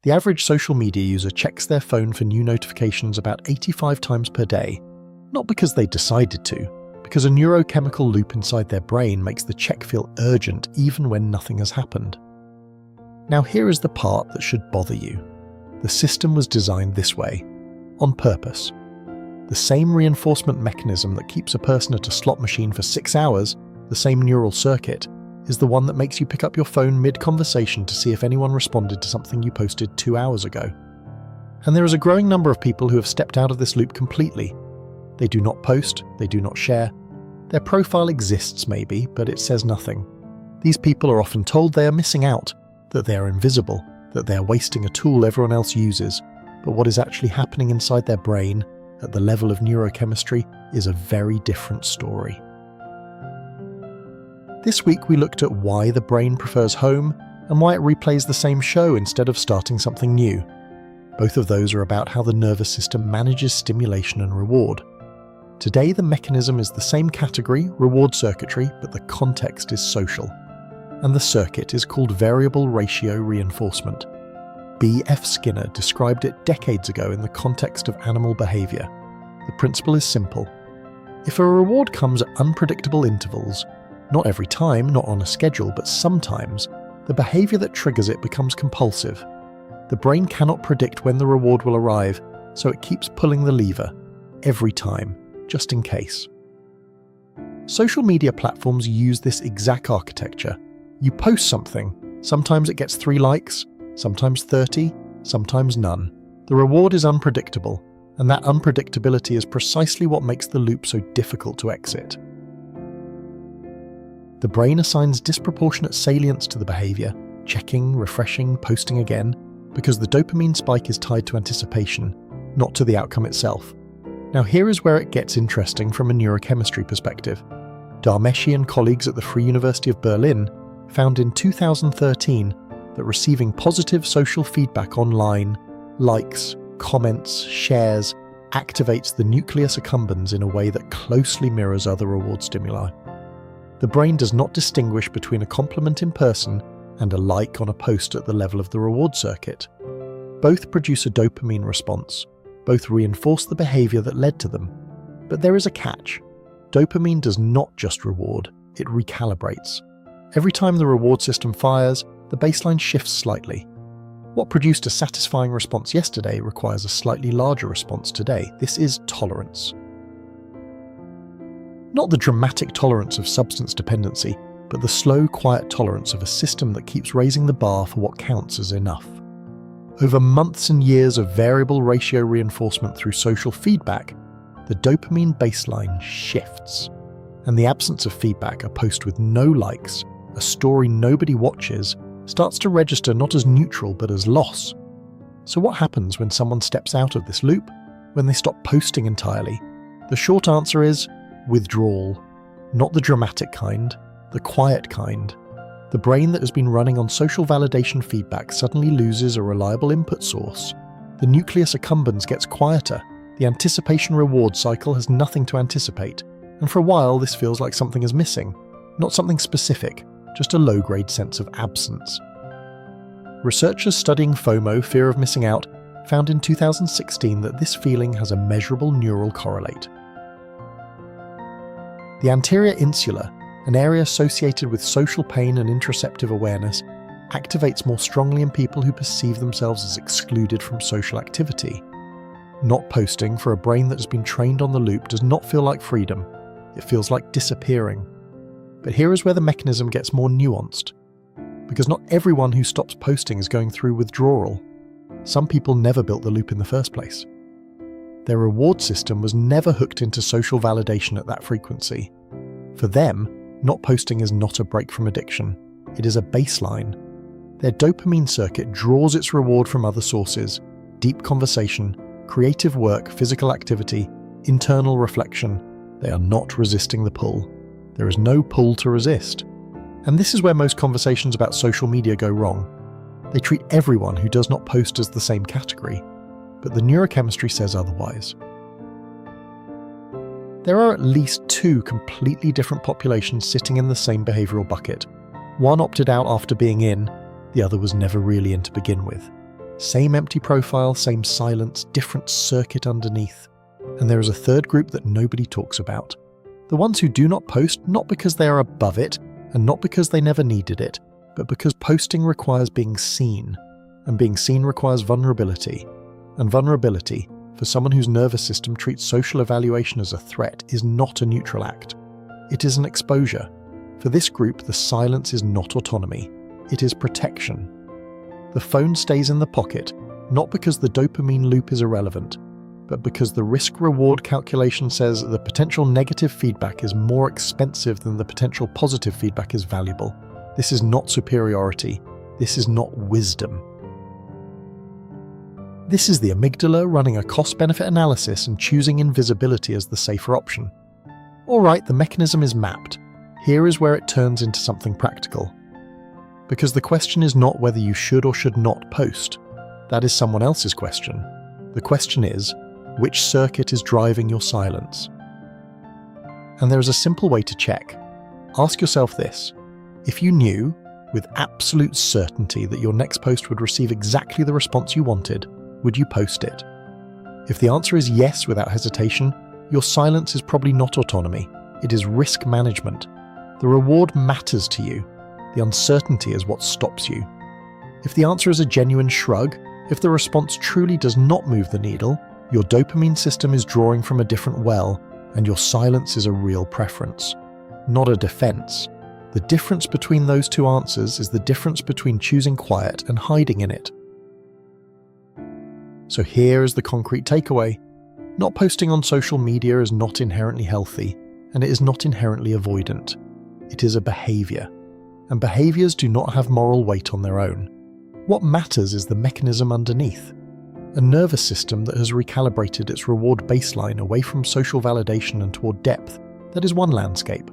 The average social media user checks their phone for new notifications about 85 times per day, not because they decided to, because a neurochemical loop inside their brain makes the check feel urgent even when nothing has happened. Now here is the part that should bother you. The system was designed this way, on purpose. The same reinforcement mechanism that keeps a person at a slot machine for 6 hours, the same neural circuit, is the one that makes you pick up your phone mid-conversation to see if anyone responded to something you posted 2 hours ago. And there is a growing number of people who have stepped out of this loop completely. They do not post, they do not share. Their profile exists maybe, but it says nothing. These people are often told they are missing out, that they are invisible, that they are wasting a tool everyone else uses, but what is actually happening inside their brain, at the level of neurochemistry, is a very different story. This week we looked at why the brain prefers home and why it replays the same show instead of starting something new. Both of those are about how the nervous system manages stimulation and reward. Today the mechanism is the same category, reward circuitry, but the context is social. And the circuit is called variable ratio reinforcement. B.F. Skinner described it decades ago in the context of animal behavior. The principle is simple. If a reward comes at unpredictable intervals, not every time, not on a schedule, but sometimes, the behavior that triggers it becomes compulsive. The brain cannot predict when the reward will arrive, so it keeps pulling the lever, every time, just in case. Social media platforms use this exact architecture. You post something, sometimes it gets 3 likes, sometimes 30, sometimes none. The reward is unpredictable, and that unpredictability is precisely what makes the loop so difficult to exit. The brain assigns disproportionate salience to the behavior, checking, refreshing, posting again, because the dopamine spike is tied to anticipation, not to the outcome itself. Now here is where it gets interesting from a neurochemistry perspective. Dharmeshi and colleagues at the Free University of Berlin found in 2013 that receiving positive social feedback online, likes, comments, shares, activates the nucleus accumbens in a way that closely mirrors other reward stimuli. The brain does not distinguish between a compliment in person and a like on a post at the level of the reward circuit. Both produce a dopamine response, both reinforce the behavior that led to them. But there is a catch. Dopamine does not just reward, it recalibrates. Every time the reward system fires, the baseline shifts slightly. What produced a satisfying response yesterday requires a slightly larger response today. This is tolerance. Not the dramatic tolerance of substance dependency, but the slow, quiet tolerance of a system that keeps raising the bar for what counts as enough. Over months and years of variable ratio reinforcement through social feedback, the dopamine baseline shifts. And the absence of feedback, a post with no likes, a story nobody watches, starts to register not as neutral but as loss. So what happens when someone steps out of this loop? When they stop posting entirely? The short answer is withdrawal. Not the dramatic kind, the quiet kind. The brain that has been running on social validation feedback suddenly loses a reliable input source. The nucleus accumbens gets quieter. The anticipation reward cycle has nothing to anticipate. And for a while this feels like something is missing. Not something specific, just a low-grade sense of absence. Researchers studying FOMO, fear of missing out, found in 2016 that this feeling has a measurable neural correlate. The anterior insula, an area associated with social pain and interoceptive awareness, activates more strongly in people who perceive themselves as excluded from social activity. Not posting for a brain that has been trained on the loop does not feel like freedom. It feels like disappearing. But here is where the mechanism gets more nuanced. Because not everyone who stops posting is going through withdrawal. Some people never built the loop in the first place. Their reward system was never hooked into social validation at that frequency. For them, not posting is not a break from addiction. It is a baseline. Their dopamine circuit draws its reward from other sources: deep conversation, creative work, physical activity, internal reflection. They are not resisting the pull. There is no pull to resist. And this is where most conversations about social media go wrong. They treat everyone who does not post as the same category, but the neurochemistry says otherwise. There are at least 2 completely different populations sitting in the same behavioral bucket. One opted out after being in, the other was never really in to begin with. Same empty profile, same silence, different circuit underneath. And there is a third group that nobody talks about. The ones who do not post, not because they are above it, and not because they never needed it, but because posting requires being seen, and being seen requires vulnerability. And vulnerability, for someone whose nervous system treats social evaluation as a threat, is not a neutral act. It is an exposure. For this group, the silence is not autonomy. It is protection. The phone stays in the pocket, not because the dopamine loop is irrelevant, but because the risk-reward calculation says the potential negative feedback is more expensive than the potential positive feedback is valuable. This is not superiority. This is not wisdom. This is the amygdala running a cost-benefit analysis and choosing invisibility as the safer option. Alright, the mechanism is mapped. Here is where it turns into something practical. Because the question is not whether you should or should not post. That is someone else's question. The question is, which circuit is driving your silence? And there is a simple way to check. Ask yourself this. If you knew, with absolute certainty, that your next post would receive exactly the response you wanted, would you post it? If the answer is yes without hesitation, your silence is probably not autonomy. It is risk management. The reward matters to you. The uncertainty is what stops you. If the answer is a genuine shrug, if the response truly does not move the needle, your dopamine system is drawing from a different well, and your silence is a real preference, not a defense. The difference between those two answers is the difference between choosing quiet and hiding in it. So here is the concrete takeaway. Not posting on social media is not inherently healthy, and it is not inherently avoidant. It is a behavior. And behaviors do not have moral weight on their own. What matters is the mechanism underneath. A nervous system that has recalibrated its reward baseline away from social validation and toward depth, that is one landscape.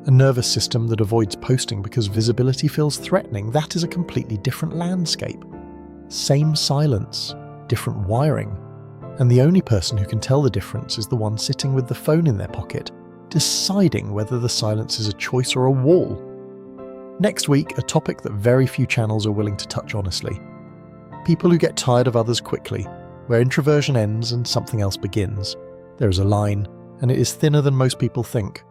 A nervous system that avoids posting because visibility feels threatening, that is a completely different landscape. Same silence, different wiring. And the only person who can tell the difference is the one sitting with the phone in their pocket, deciding whether the silence is a choice or a wall. Next week, a topic that very few channels are willing to touch honestly. People who get tired of others quickly, where introversion ends and something else begins. There is a line, and it is thinner than most people think.